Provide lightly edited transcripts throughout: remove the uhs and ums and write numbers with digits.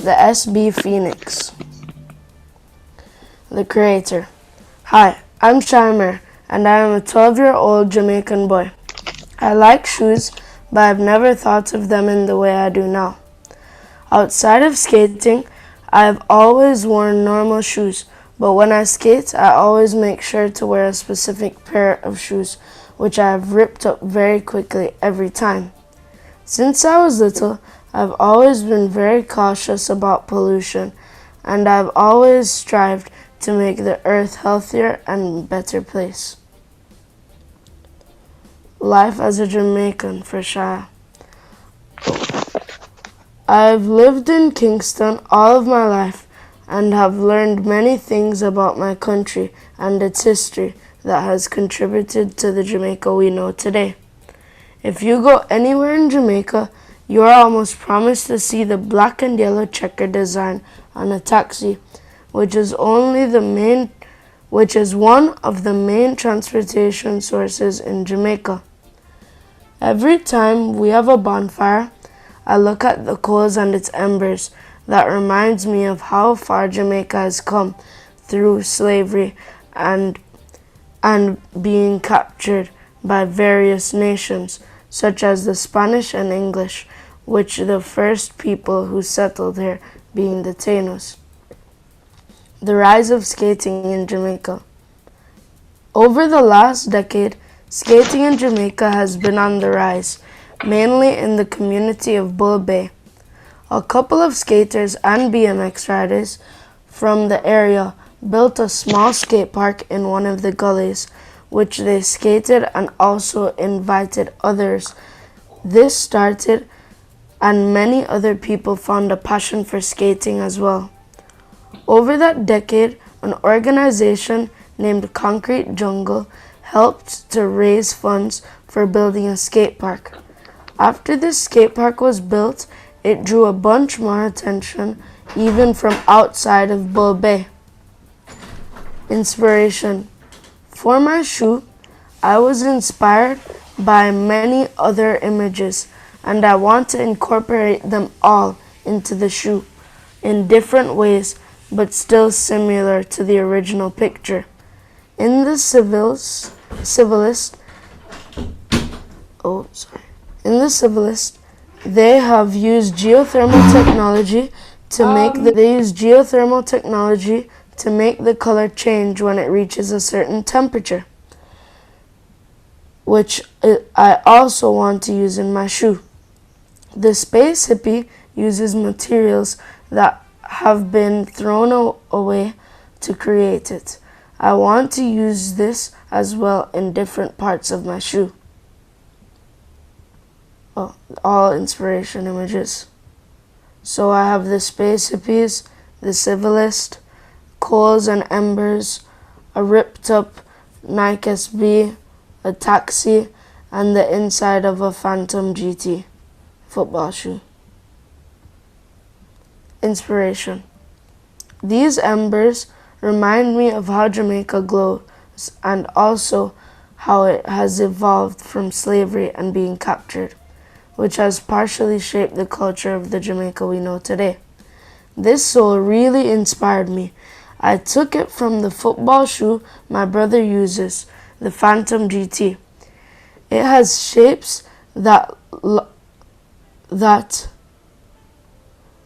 the SB Phoenix. The creator. Hi, I'm Shiya, and I am a 12-year-old Jamaican boy. I like shoes, but I've never thought of them in the way I do now. Outside of skating, I've always worn normal shoes, but when I skate, I always make sure to wear a specific pair of shoes, which I have ripped up very quickly every time. Since I was little, I've always been very cautious about pollution, and I've always strived to make the earth healthier and better place. Life as a Jamaican for Shiya. I've lived in Kingston all of my life and have learned many things about my country and its history that has contributed to the Jamaica we know today. If you go anywhere in Jamaica, you are almost promised to see the black and yellow checker design on a taxi, which is one of the main transportation sources in Jamaica. Every time we have a bonfire, I look at the coals and its embers. That reminds me of how far Jamaica has come through slavery and being captured by various nations, such as the Spanish and English, which the first people who settled here being the Tainos. The rise of skating in Jamaica. Over the last decade, skating in Jamaica has been on the rise, mainly in the community of Bull Bay. A couple of skaters and BMX riders from the area built a small skate park in one of the gullies, which they skated and also invited others. This started, and many other people found a passion for skating as well. Over that decade, an organization named Concrete Jungle helped to raise funds for building a skate park. After this skate park was built, it drew a bunch more attention, even from outside of Bull Bay. Inspiration. For my shoe, I was inspired by many other images, and I want to incorporate them all into the shoe in different ways, but still similar to the original picture. In the civilist, they have used geothermal technology to make the color change when it reaches a certain temperature, which I also want to use in my shoe. The Space Hippie uses materials that have been thrown away to create it. I want to use this as well in different parts of my shoe. All inspiration images. So I have the Space Hippies, the Civilist, coals and embers, a ripped up Nike SB, a taxi, and the inside of a Phantom GT football shoe. Inspiration. These embers remind me of how Jamaica glows and also how it has evolved from slavery and being captured, which has partially shaped the culture of the Jamaica we know today. This sole really inspired me. I took it from the football shoe my brother uses, the Phantom GT. It has shapes that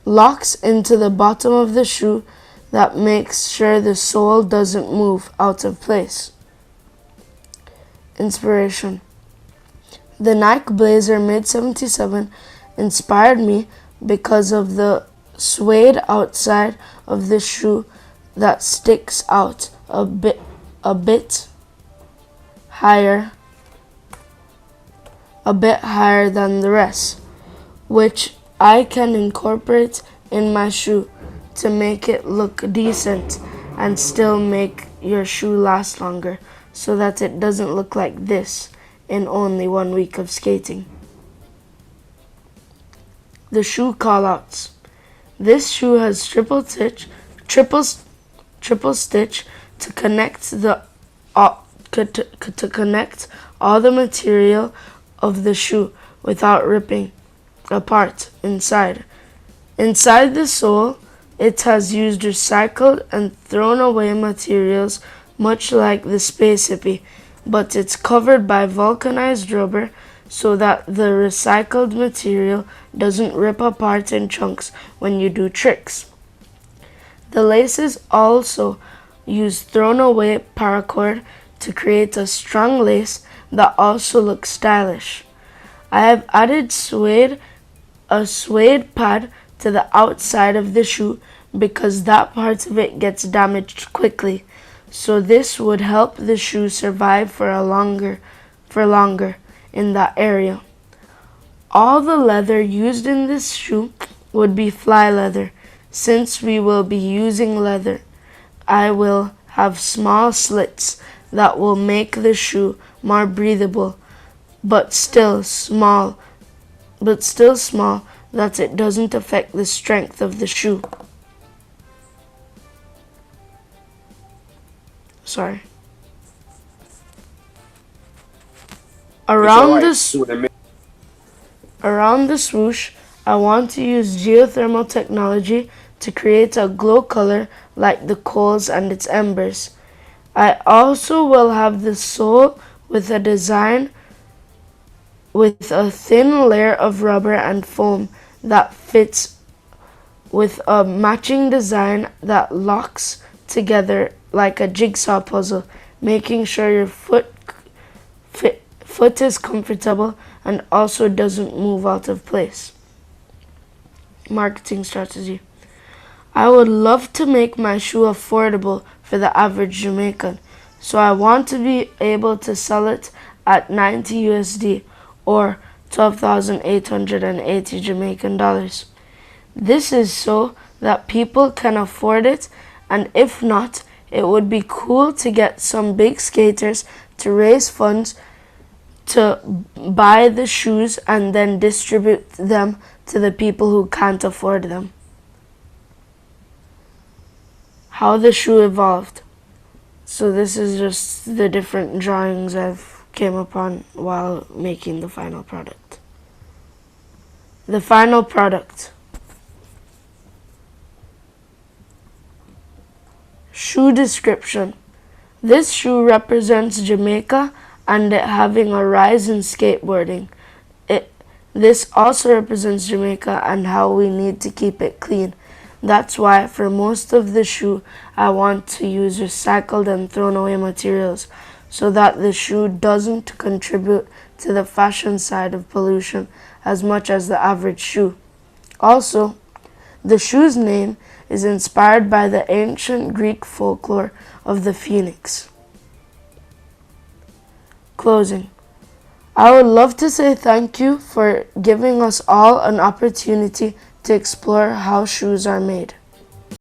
locks into the bottom of the shoe that makes sure the sole doesn't move out of place. Inspiration. The Nike Blazer Mid 77 inspired me because of the suede outside of the shoe that sticks out a bit higher than the rest, which I can incorporate in my shoe to make it look decent and still make your shoe last longer, so that it doesn't look like this in only 1 week of skating. The shoe callouts. This shoe has triple stitch to connect all the material of the shoe without ripping apart inside. Inside the sole, it has used recycled and thrown away materials much like the Space Hippie, but it's covered by vulcanized rubber so that the recycled material doesn't rip apart in chunks when you do tricks. The laces also use thrown away paracord to create a strong lace that also looks stylish. I have added a suede pad to the outside of the shoe because that part of it gets damaged quickly. So this would help the shoe survive for longer in that area. All the leather used in this shoe would be fly leather. Since we will be using leather, I will have small slits that will make the shoe more breathable, but still small that it doesn't affect the strength of the shoe. Sorry. Around the swoosh, I want to use geothermal technology to create a glow color like the coals and its embers. I also will have the sole with a design with a thin layer of rubber and foam that fits with a matching design that locks together like a jigsaw puzzle, making sure your foot is comfortable and also doesn't move out of place. Marketing strategy. I would love to make my shoe affordable for the average Jamaican, so I want to be able to sell it at 90 USD or 12,880 Jamaican dollars. This is so that people can afford it, and if not, it would be cool to get some big skaters to raise funds to buy the shoes and then distribute them to the people who can't afford them. How the shoe evolved. So this is just the different drawings I've came upon while making the final product. The final product. Shoe description. This shoe represents Jamaica and it having a rise in skateboarding. This also represents Jamaica and how we need to keep it clean. That's why for most of the shoe I want to use recycled and thrown away materials so that the shoe doesn't contribute to the fashion side of pollution as much as the average shoe. Also, the shoe's name is inspired by the ancient Greek folklore of the phoenix. Closing. I would love to say thank you for giving us all an opportunity to explore how shoes are made.